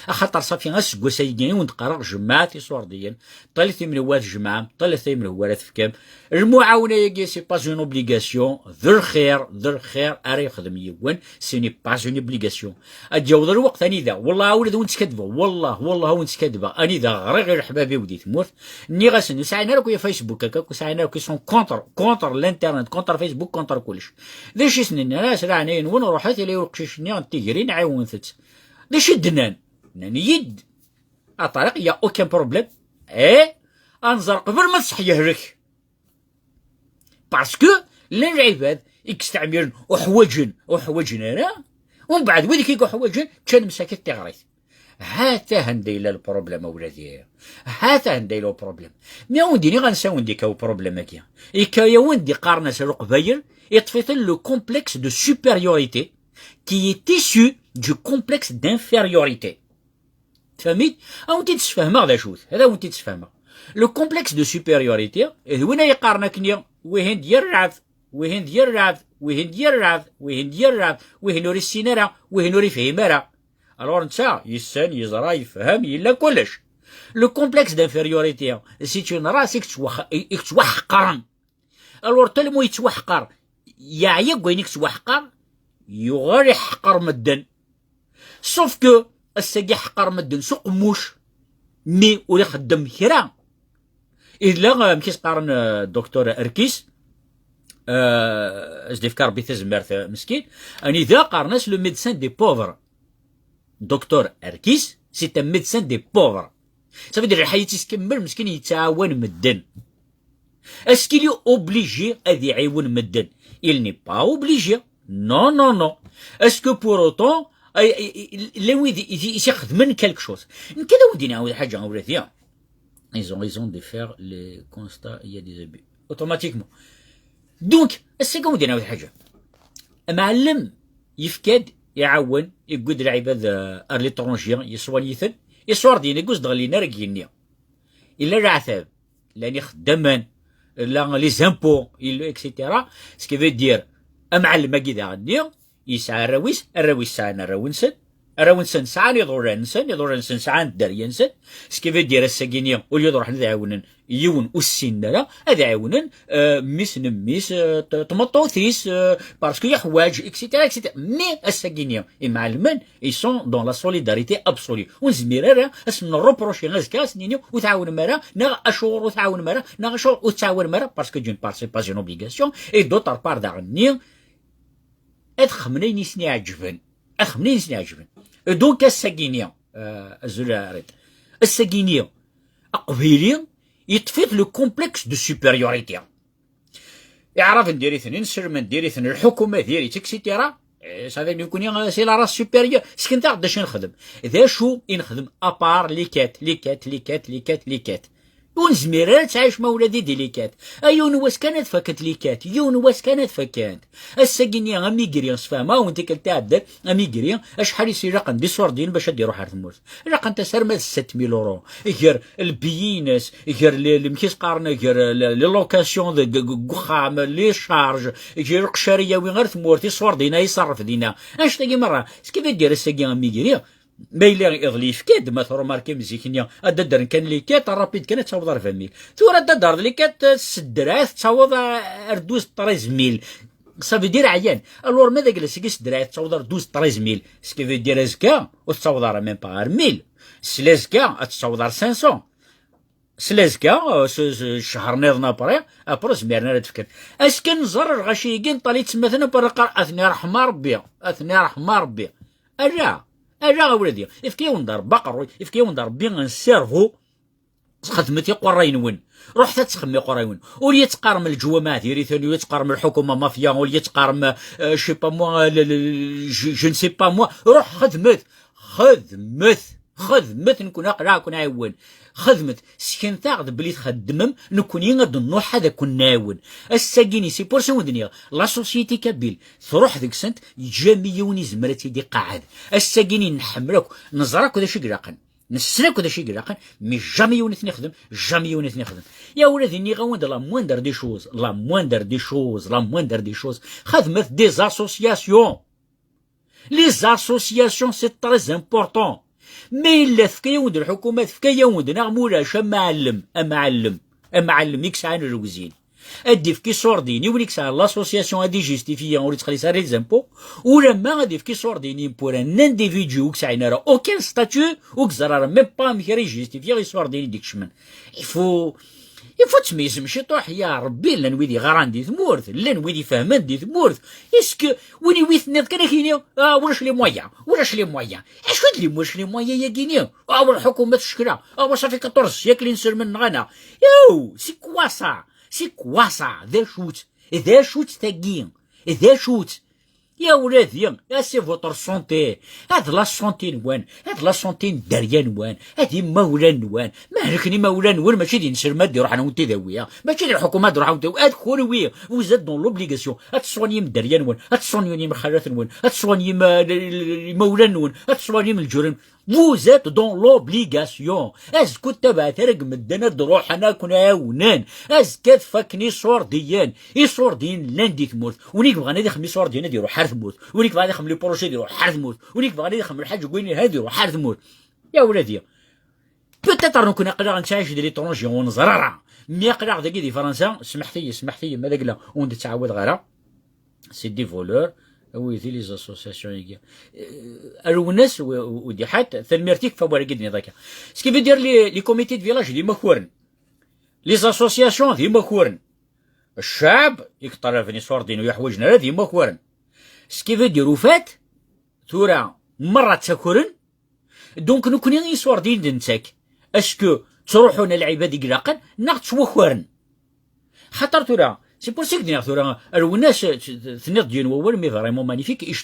خاطر صافي غاسكو ساقيني وانت قرا جماعتي سورديا طلعتي من واد الجماعه طلعتي من هو في كام المعاونه يا سي با اون اوبليغاسيون ذر خير اري يخدم يوان سي ني با اون اوبليغاسيون اتجاوز الوقت اني ذا والله ولد وانت كذبه والله وانت كذبه اني ذا غير حبابي ودي تموت ني غاسن ساعنا لك يا فيسبوك هكاك ساعنا لك سون كونتر الانترنت كونتر فيسبوك كونتر كلش ليش سنين الناس راني نون روحات لي وقششني تيجري نعاون ثت ليش دنان يد الطريق يا اوكي بروبليم انظر قبل ما تصحي يهرك باسكو العباد يستعملون وحوجن انا ومن بعد وين كيقول حوجن كان مساكت تغريث هاتا هنديلا البروبليم اولادي هاتا هنديلا البروبليم مي ونديني غنساو نديك البروبليم هكا يا وندي قارنا القبايل يطفيت لو كومبلكس دو سوبيريوريتي qui est issu du complexe d'infériorité. تفهميت؟ أو انت تتفهمها هذا شوت هذا وانت تتفهمها. لو كومبلكس دو سوبيريوريتي وين يقارنك نيا وين ديال الرعف وين ديال الرعف وين ديال الرعف وين ديال الرعف وين نوري السينارة وين نوري فهمارة. الوغ نتا يسان يزرا يفهم يلا كلش. لو كومبلكس دانفيريوريتي سي تون راسك توحقر. الوغ تلمو يتوحقر يعيق وينك توحقر يغير يحقر مدن. سوف كو الساقي حقر مدن سوق موش مي ولا خدم كرا. إلا مكيس قارن الدكتور أركيس أجدي فكار بيثز مرث مسكين أني إذا قارناش لو ميدسان دي بوفر دكتور أركيس سي ان ميدسان دي بوفر. صافي دير حياتي تكمل مسكين يتعاون مدن. اسكي لي اوبليجي غادي يعاون مدن؟ il n'est pas obligé. non non non. est-ce que pour autant لا ودي يخدم quelque chose كذا ودي نعاود حاجه ولاتيا. ils ont raison de faire les constats il y a des abus automatiquement. دونك السيكا ودي نعاود حاجه معلم يفكاد يعاون يقود العباد ليترونجيان يسوانيثن يصور دينا يقوز دغلينا ركينيا الا العثاب لاني خدامان لا لي زامبو الا اكسيتيرا سكي في دير معلم كيدا غني يسعى الراويس ساعنا الراونسن ساعة يضرنسن ساعة الدرينسن سكي في دير الساكينيا ولي يضرح نذاعونن يون والسنرا هذا عاونن ميس نميس تمطوثيس باسكو يحواج اكسيتيرا اكسيتيرا. مي الساكينيا المعلمان يسون دون لا سوليداريتي ابسولي ونزمير راه اسن روبروشي غازكا سنينيو وتعاون مرا نا اشور وتعاون مرا نا اشور وتعاون مرا باسكو دون بار سي با اون اوبليغاسيون اي دوتر بار داغني ادخمنين يسني عجبن اخمنين يسني عجبن. دونك الساكينيا الزراري الساكينيا اقبيلي يطفيت لو كومبلكس دو سوبيريوريتي. يعرف نديري ثنين سرمن نديري ثنين الحكومه ديالي تكسيتيرا صافي نكون سي لا راس سوبيريور سكنت غاداش نخدم ذا شو نخدم ابار ليكات ونزمير تعيش مولادي ديليكات ايون واش كانت فكت ليكات يون واش كانت فكانت الساكينيا اميغريان سفاما وانت كتعدل اميغريان اشحال يصير رقم دي سوردين باش ديرو حاره الموت رقم تسرمد 6000 يورو غير البيينس غير اللي مكيس قارنا غير لي لوكاسيون دو خام لي شارج غير قشاريه وين غير ثمورتي سوردينا يصرف دينا اش تاقي مره كيف دير الساكينيا اميغريان ما إلا يغلي فكاد ما ترو ماركي مزيكنيا الددر كان لي كات الرابيد كانت تصاوض 40 ميل تورا الددر لي كات السدرات تصاوض اردوز 13 ميل صافي دير عيان. الور ماذا قال سكي سدرات تصاوض 12 13 ميل سكي في دير ازكا وتصاوض ميم با 1000 سلازكا تصاوض 500 سلازكا شهر نيضنا بري ابرو زميرنا تفكر اسكن زر غاشيكين طالي تسمثنا برقا اثني رحمه ربي اجا ولدي افكيون دار بقر افكيون دار بين السيرفو خدمتي قراينون روح تتخمي قراينون ولي تقارم الجوامع ديالي ثاني يتقارم الحكومه مافيا ولي تقارم شي با موا جو نسي با موا روح خدمت نكون اقرا كون عاون خدمت سكن تاخذ بلي تخدمم نكون ينض النوح هذا كون ناون الساكيني سي بور سون دنيا لا سوسيتي كابيل تروح ديك سنت جاميوني زمرتي دي قاعد الساكيني نحملك نزرك ودا شي قراقن نسلك ودا شي قراقن مي جاميوني نخدم يا ولادي ني غوند لا موندر دي شوز خدمت دي زاسوسياسيون لي زاسوسياسيون سي تري امبورطون. مي إلا فكايوند الحكومات فكايوند نغمولاش معلم يكسعان الوزين ادي فكي صورديني وليكسعان لاسوسياسيون ادي جيستيفيا ولي تخلي ساري زامبو ولا ما غادي فكي صورديني بور ان انديفيديو كسعين راه اوكين ستاتيو وكزرا ميم با ميكري جيستيفيا يصورديني ديك الشمن يفوت ميزم شي طوح يا ربي لا نويدي غران دي ثمورث لا نويدي فهمان دي ثمورث اسكو ويني ويثني كان كينيا واش لي مويا اش كنت لي واش لي مويا يا كينيا الحكومه تشكرا صافي 14 سيكل نسر من غانا يو سي كوا سا ذا شوت تاكين ذا شوت يا ولادي سي فوتر سونتي، هاد لا سونتي نوان، هاد لا سونتي نداريا نوان، هادي مولا نوان، ما هلكني مولا نوان ماشي دي نسرمات دي روح انا وانت داويه، ماشي دي الحكومه دي روح وانت هاد كونوي وزاد دون لوبليغاسيون، هاد تصواني من داريا نوان، هاد تصواني من خالات نوان، هاد تصواني مولا نوان، هاد تصواني من الجرم، vous êtes dans l'obligation. Est-ce que تبع ترق مدنا دروح انا كنا عاونان اسكت فكني صور ديان يصور دين لاندي تموت ونيك بغا نادي خمي صور دينا ديرو حار تموت ونيك بغا نادي خمي بروجي ديرو حار تموت ونيك بغا نادي خمي الحاج كويني هادي ديرو حار تموت يا ولادي بوتيتر نكون نقدر نتعايش دي ليترونجي ونزرع مي يقدر داكي دي فرنسا سمحتي ما داك لا وندتعاود غيرها سي دي فولور ويزي لي زاسوسياسيون يجي الوناس ودي حتى ثمرتيك فوارق قدني ذاك سكي في دير لي كوميتي دو فيلاج ديما كورن لي زاسوسياسيون ديما كورن الشعب يقطر فيني صور دينو يحوجنا ديما كورن سكي في دير وفات ثورا مرة تكورن دونك نكوني يصور دين دنتك اسكو تروحون العباد يقلاقن ناقص وكورن خاطر ثورا سي بور سيك دينا ثورا الوناس ثنيض ديال وول مي فريمون مانيفيك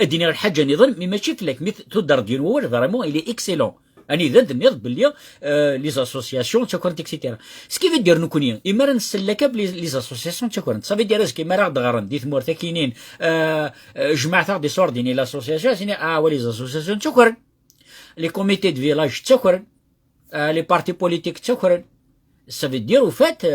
ادينا الحاجه نظن مي ماشي فلاك مي تدار ديال وول فريمون الي اكسيلون اني اذا نظن بلي لي زاسوسياسيون تكونت اكسيتيرا سكي في دير نكوني اما نسلك بلي لي زاسوسياسيون تكونت صافي دير اسكي ما راه دغرن ديت مورتا كاينين جماعه دي صور ديني لاسوسياسيون سيني ولي زاسوسياسيون تكون لي كوميتي دو فيلاج تكون لي بارتي بوليتيك تكون سافي دير وفات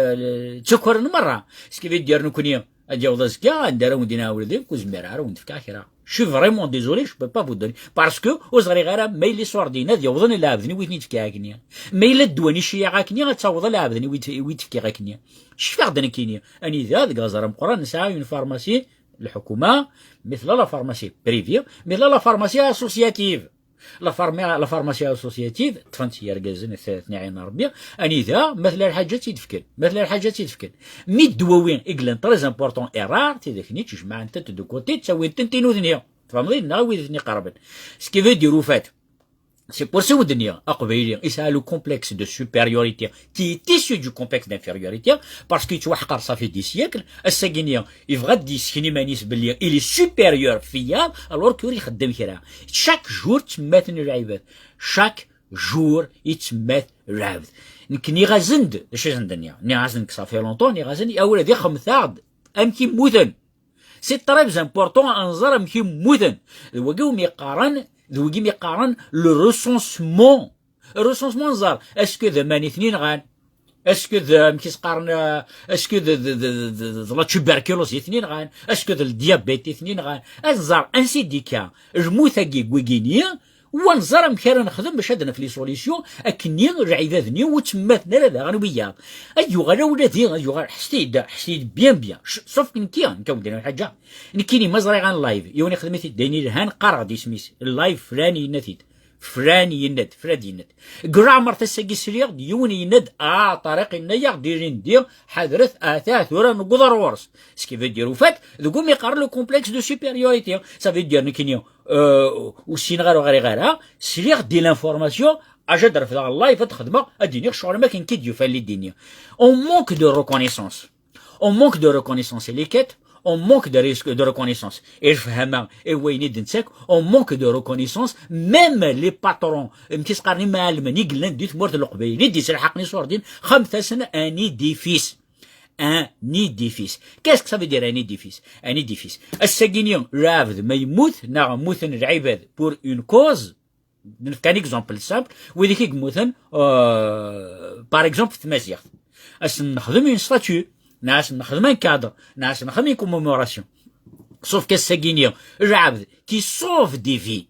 تشكرن مره سكي في دير نكوني اديو دازكا نديرو ندينا ولدي كوزمير وندفكا كرا شو فريمون ديزولي جو با فو دوني باسكو وزري غير ما يلي صور دينا ديوضن لا عبدني ويت نتفكا كنيا ما يلا دواني شي غاكنيا غتاوض لا عبدني ويت تفكا غاكنيا شفا غدنا كينيا اني ذا غازر مقران نسعى اون فارماسي الحكومه مثل لا فارماسي بريفي مثل لا فارماسي اسوسياتيف لا فارماسي اسوسياتيف طفنت هي ركازن 22 ربيع اني ذا مثل الحاجات يتفكر مي الدواوين اكلان تري امبورطون ايرار تيدكني تجمع انت دو كوتي تساوي تنتين ودنيا فهمتي ناوي ذني قربن سكي في ديرو فات c'est pour ça que أقبلين إسا le complexe de supériorité qui est issu du complexe d'infériorité parce que tu vois ça fait des siècles الساقينيا يبغى ديسكني مانيس بلي il est supérieur فيا alors que يخدم كرا chaque jour تماتن العباد chaque jour يتمات العباد نكني غازند اش غندنيا ني غازند صافي لونطون ني غازند اولا دي خمثاد امكي موذن سي تري امبورطون انظر امكي موذن وقاو ميقارن ذوقي ميقارن لو ريسونسمون زار اسكو ذا ماني اثنين غان اسكو ذا مكيس قارن اسكو ذا لا تيوبركلوز اثنين غان اسكو ذا الديابيت اثنين غان انزار انسي ديكا جموثاكي كويكينيا ونزار مكان نخدم باش هادنا في لي سوليسيون اكني رعيذاذني وتماتنا لا غنويا ايو غلا ولادي ايو حسيت بيان صوف كنكي نكون حاجه نكيني مزرعي غان لايف يوني خدمتي ديني الهان قرا دي سميس اللايف فلاني نتيد فراني يند فرادي يند جرامر تسقي سريغ ديوني يند طريق النيا ديرين دير حضرت اثاث ورا نقدر ورس سكي في ديرو فات ذوكو ميقار لو كومبلكس دو سوبيريوريتي سافي دير نكينيو وسين غير سريغ دي لانفورماسيون اجدر في اللايف تخدمه اديني شغل ما كاين كيديو فالي الدنيا اون مونك دو ريكونيسونس لي كات on manque de reconnaissance. Et je fais et oui, on manque de reconnaissance. Même les patrons, qui se carnent mal, mais ni glen dit mort de l'orbé, ni dit c'est le hakni sordin, un édifice. Un édifice. Qu'est-ce que ça veut dire un édifice? Un édifice. السجينيون رافد ما يموت موثن العباد pour une cause. كان exemple simple. وذيك يموثن par exemple في تمازيغ. نخدم une statue. ناس نخدم ان كادر ناس نخدم كوميموراسيون سوف كالساقينيا العبد كي صوف دي في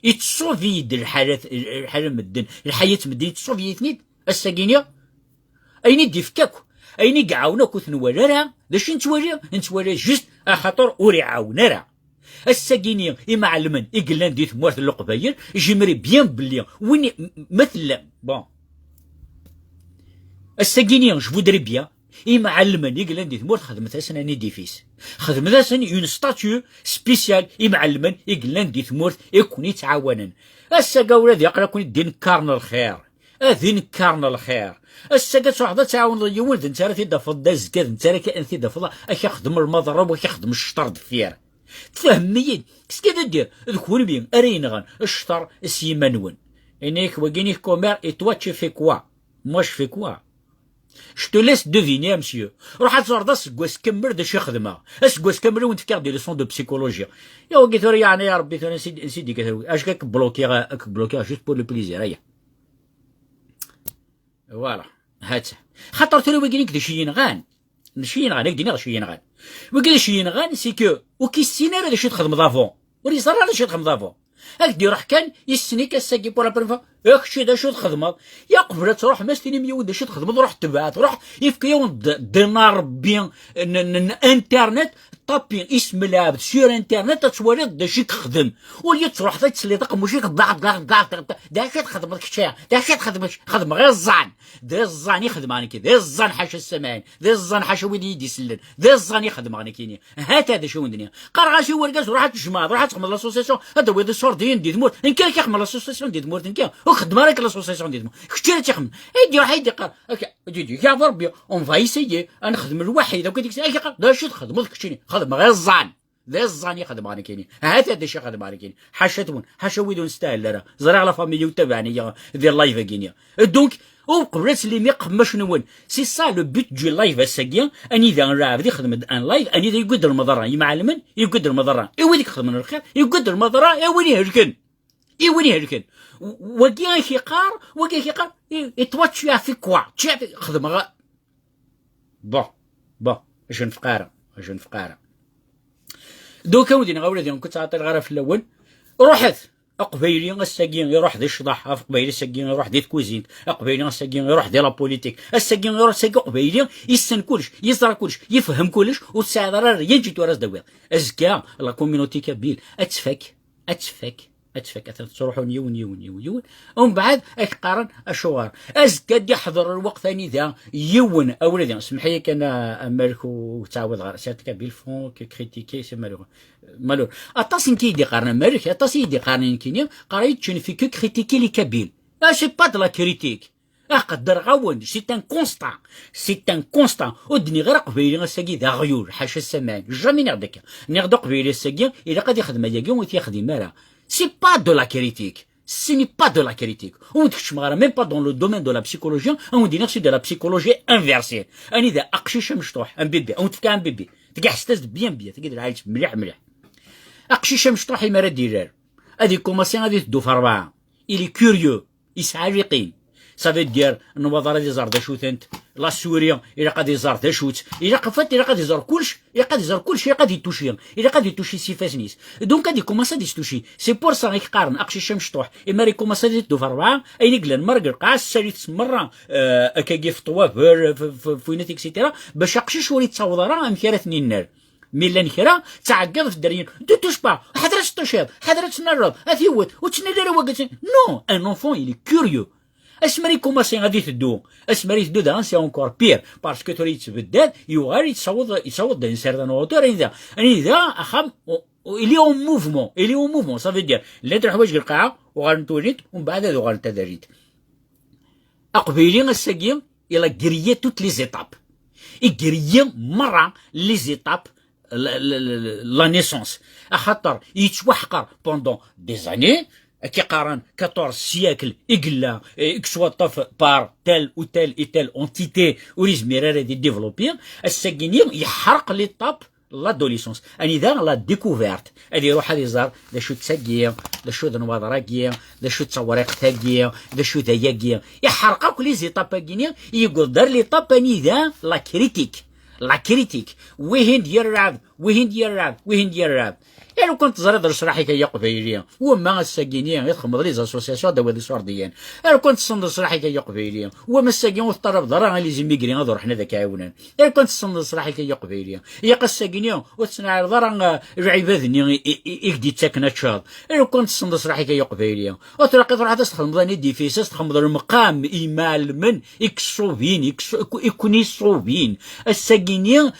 يتصوفي الحالة مدن الحياة مدن يتصوفي اثنين الساقينيا اين دي فكاكو اين يقعاونا كوث نوالا راه باش نتوالا جست خاطر اوري عاونا راه الساقينيا إما علمن إقلان ديت موارث القبايل جيمري بيان بلي وين مثل بون الساقينيا جو فودري بيان إما علمن يقلن دي ثمور خدمت سن ان ديفيس خدمت سن اون ستاتيو سبيسيال إما علمن يقلن دي ثمور يكون يتعاونن السا قاولا ذي يقرا كون دين كارن الخير اذي نكرنا الخير الساكات وحده تعاون اليوم انت راه تيدفض الزكاه انت راه كان تيدفض اش يخدم المضرب واش يخدم الشطر دفير تفهمني كس كذا دير ذكون بين ارينغان الشطر السيمانون انيك وكينيك كومير اي توا tu fais quoi moi je fais quoi je te laisse deviner monsieur روح تزور سكواس كمل داش يخدمها سكواس كمل وانت كار دي ليسون دو بسيكولوجيا يا قلت له يعني يا ربي انا نسيت اش كاك بلوكي جوست بور لو بليزير هيا فوالا هات خاطر تلو وكينيك داش ينغان نشينغان هاك دينا شينغان وكذا شينغان سي كو وكي السيناريو داش تخدم دافون ولي صار داش تخدم دافون هاك دير حكان يسني كاساكي بور لا بريفا ياك شي داش تخدم يا قبل تروح ماستيني ميون داش تخدم روح تبعت روح يفك يوم دينار بيان انترنت طابين اسم العبد سير انترنت تتولي داش يخدم ولي تروح تسلي رقم وشي داش تخدم لك الشيء داش تخدم خدم غير الزعن ذا الزعن يخدم انا كي ذا الزعن حاشا السماين ذا الزعن حاشا وين يدي يسلل ذا الزعن يخدم انا كيني هات هذا شو الدنيا قرا شي ورقاس روح تجمع روح تخدم لاسوسيسيون هذا ويد السوردين دي دمور ان كان كيخدم لاسوسيسيون دي دمور ان كان وخدم راك لاسوسيسيون دي دمور كثير تخدم يدي راح يدي قرا جي يا ربي اون فاي سيي انا نخدم الوحيد وكديك داش تخدم لك شي خدم غير الزعن ذا الزعن يخدم انا كيني هات هذا الشيء يخدم انا كيني حاشتون حاشا ويدون نستاهل لا زرع على فاميلي وتابعني ديال لايف كينيا دونك وقبلت اللي ميقمش نون سي سا لو بوت دو لايف الساكيا اني اذا راه يخدم ان لايف اني اذا يقدر المضره يمعلمن يقدر المضره اي وين يخدم من الخير يقدر المضره اي وين يهلكن اي وين يهلكن وكي كيقار وكي كيقار يتواتش في كوا خدم غا با اش نفقاره دوكا ودينا غاولادي كنت عاطي الغرا في الاول روحت قبيلي الساكين يروح دي الشطح قبيلي الساكين يروح دي الكوزين قبيلي الساكين يروح دي لابوليتيك الساكين يروح ساكي قبيلي يسن كلش يزرع كلش يفهم كلش وتساعد راه يجي تراس دوير ازكا لا كوميونيتي كابيل اتفك تروحوا يون ومن بعد اكقارن الشوار ازكا دي حضر الوقت ثاني ذا يون اولادي اسمح لي كان امالك وتعاود غير سيرت كابيل فون كريتيكي سي مالور اطاسين كيدي قارن مالك اطاسين يدي قارن كينيا قريت تشن في كو كريتيكي لي كابيل سي با دو لا كريتيك قدر غاون سي ان كونستان ودني غير قبيلي الساكي ذا غيور حاشا السمان جامي نغدك نغدو قبيلي الساكي الا قد يخدم ياكي ويخدم مالا c'est pas de la critique. Ce n'est pas de la critique. On ne même pas dans le domaine de la psychologie, on dit que c'est de la psychologie inversée. On dit un bébé, on te un bébé. Tu as bien, tu as مليح. أقشيش مشطوح يمرا ديرار. هذه كوماسي غادي تدو في 4. Il est curieux. يسعى يقين. صافي دير النوضه غادي يزار دا شوتنت لا سوريا الا غادي يزار دا شوت الا قفات الا غادي يزار كلش الا غادي يزار كلشي غادي يتوشي الا غادي يتوشي سيفاس نيس دونك غادي كوماسا دي ستوشي سي بور سا يقارن اقشي مشطوح اما ري كوماسا دي تدو في 4 اين قلن مرق قاع الساليت مره كاكي في طواف في نيت اكسيتيرا باش اقشي ولي تصاوض راه مكيرتني النار ميلان كرا تعقد في الدريين دو توش با حضرت الطشاب حضرت النراب اثيوت وتسنى لا وقت نو ان اونفون يلي كوريو اسمري كوماسي غادي تدو اسمري تدو دا سي اونكور بير باسكو تولي تبدل يوغال يتصوض دان سيرتان اوتور اذا اخام الي اون موفمون صافي دير لا تروح واش القاعه وغنتوليت ومن بعد هادو غنتدريت اقبيلي الساكيم يلا كريي توت لي زيتاب يكريي مره لي زيتاب لا نيسونس خاطر يتوحقر بوندون دي زاني كيقارن 14 سياكل إقلا اكسواتاف بار تال و تال اي تال اونتيتي وريز ميراري دي ديفلوبير الساكينير يحرق لي طاب لادوليسونس اني ذا لا ديكوفيرت ادي يروح هذه زار دا شو تساكيا دا شو ذنوبا راكيا دا شو تصوريق تاكيا دا شو ذاياكيا يحرق كل زيتابا كينيا يقول دار لي طاب اني ذا لا كريتيك وين ديال الراب يعني كنت زرد رشراحي كي قبيليا وما الساكينيا يدخل لي زاسوسياسيون دوا دي سورديين انا كنت صند رشراحي كي قبيليا وما الساكين والطرف ضرا لي زيميغري غادو حنا ذاك عاونان انا كنت صند رشراحي كي قبيليا يا الساكينيا وتصنع ضرا العبادني يكدي تاكنا تشاد انا كنت صند رشراحي كي قبيليا وتلاقي تروح تستخدم ضاني ديفيسس تخمض المقام ايمال من اكسوبين يكوني صوبين الساكينيا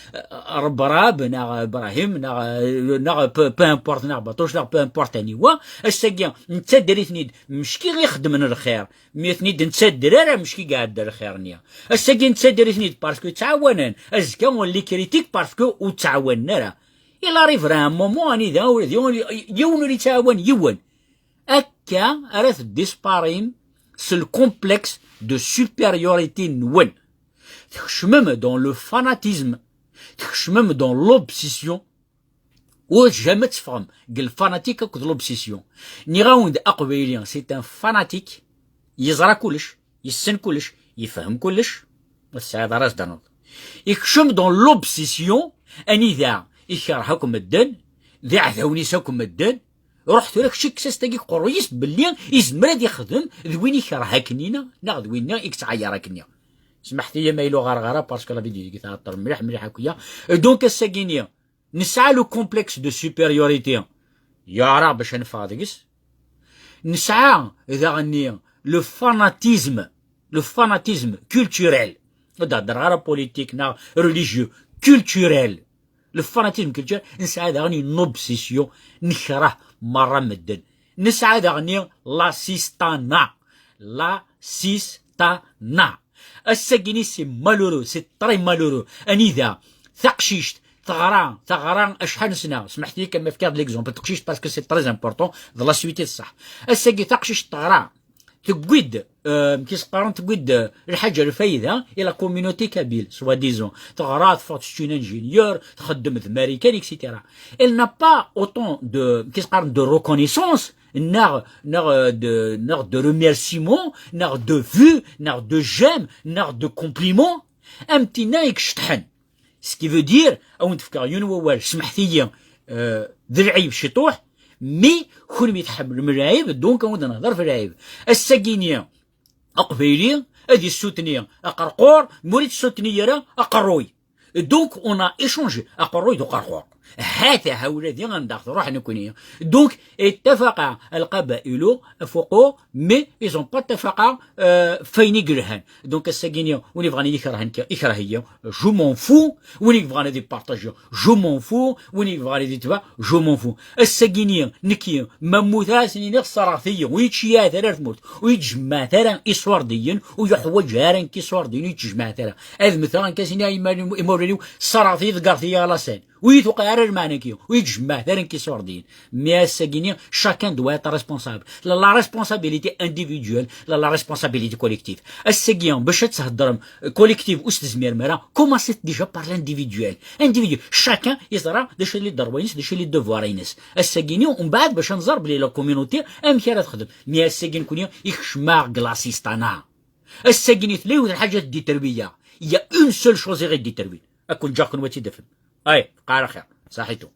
ربرابنا ابراهيم نا بو امبورت نا باطوش نا بو امبورت انيوا الساكيا نتا دري ثنيد مش كي غيخدم من الخير مي ثنيد نتا الدراري مش كي قاعد دار الخير نيا الساكيا نتا دري ثنيد باسكو تعاونن ازكا ولي كريتيك باسكو وتعاوننا راه الا ريف راه مومون اني ذا يون اللي تعاون يون اكا راه ديسباريم سي الكومبلكس دو سوبيريوريتي نون تخشمم دون لو فاناتيزم تخشمم دون لوبسيسيون واش جامي تفهم قال فاناتيك كود لوبسيسيون ني غاوند اقبيليان سي ان فاناتيك يزرى كلش يسن كلش يفهم كلش والسعاده راس دانوط يخشم دون لوبسيسيون اني ذا يكرهكم الدن ذا عثاونيساكم الدن رحت لك شك ساستاكي قرويس بلي يزمر يخدم ذوين يكرهكنينا نا ذوين يكتعيركنيا سمحت لي مايلو غرغره باسكو لا فيديو كيتعطر مليح مليح هكايا دونك الساكينيا نسعى لو كومبلكس دو سوبيريوريتي يا راه باش نفاضكس نسعى اذا غني لو فاناتيزم كولتوريل هضر غير بوليتيك نا ريليجيو كولتوريل لو فاناتيزم كولتوريل نسعى اذا غني نوبسيسيون نكره مره مدن نسعى اذا غني لاسيستانا الساكيني سي مالورو سي طري مالورو اني ذا ثقشيشت ثغران اشحال سنه سمحت لي كما في كاد ليكزومبل تقشيشت باسكو سي تري امبورطون دو لا سويتي الصح الساكي ثقشيشت تغرا تقويد كيسقارون تقويد الحاجه الفايده الى كوميونيتي كابيل سوا ديزون تغرا تفوتشتون انجينيور تخدم ذ ماريكان اكسيتيرا il n'a pas autant de كيسقارون دو ريكونيسونس de remerciements, de vues, de j'aime, de compliments. Un petit naïk شطحن. Ce qui veut dire, أو نتفكر ينوال سمحتي ذي العيب شطوح مي كل يتحمل من العيب دونك أو نهضر في العيب. الساكينية أقبيلي هذه السوتنية أقرقور مريد السوتنية راه أقروي. دونك on a échangé أقروي دو قرقور. هذا هؤلاء غندخل روح نكونية دونك اتفق القبائل فوقو مي ايزون با اتفقا فين يقرهن دونك الساكينية وني بغاني يكرهية جو مون فو وني بغاني دي بارطاجيو جو مون فو وني بغاني دي تبع جو مون فو الساكينية نكي مموثا سنين الصراثية ويتشيا ثلاث تموت ويتجمع ثلاث إسوارديين ويحوج هارن كيسوارديين ويتجمع ثلاث هذا مثلا كاسينا يموريو الصراثية ذكرتيا لاسين ويتوقع المعنى كيو ويتجمع ثارن كي سوردين مي الساكينية شاكان دوا être responsable لا ريسبونسابيليتي انديفيدوال لا ريسبونسابيليتي كوليكتيف الساكيان باش تهضر كوليكتيف وستزمير مرا كوماسيت ديجا بار لانديفيدوال شاكان يزرع داش اللي دروينس داش اللي دوفوارينس الساكيني ومن بعد باش نزر بلي لا كوميونيتي ام كي تخدم مي الساكين كونيا يخشمار كلاسيستانا الساكيني تليو الحاجات دي تربيه يا اون سول شوز غير دي تربيه اكون جاكن واتي دفن اي قال خير صحيتو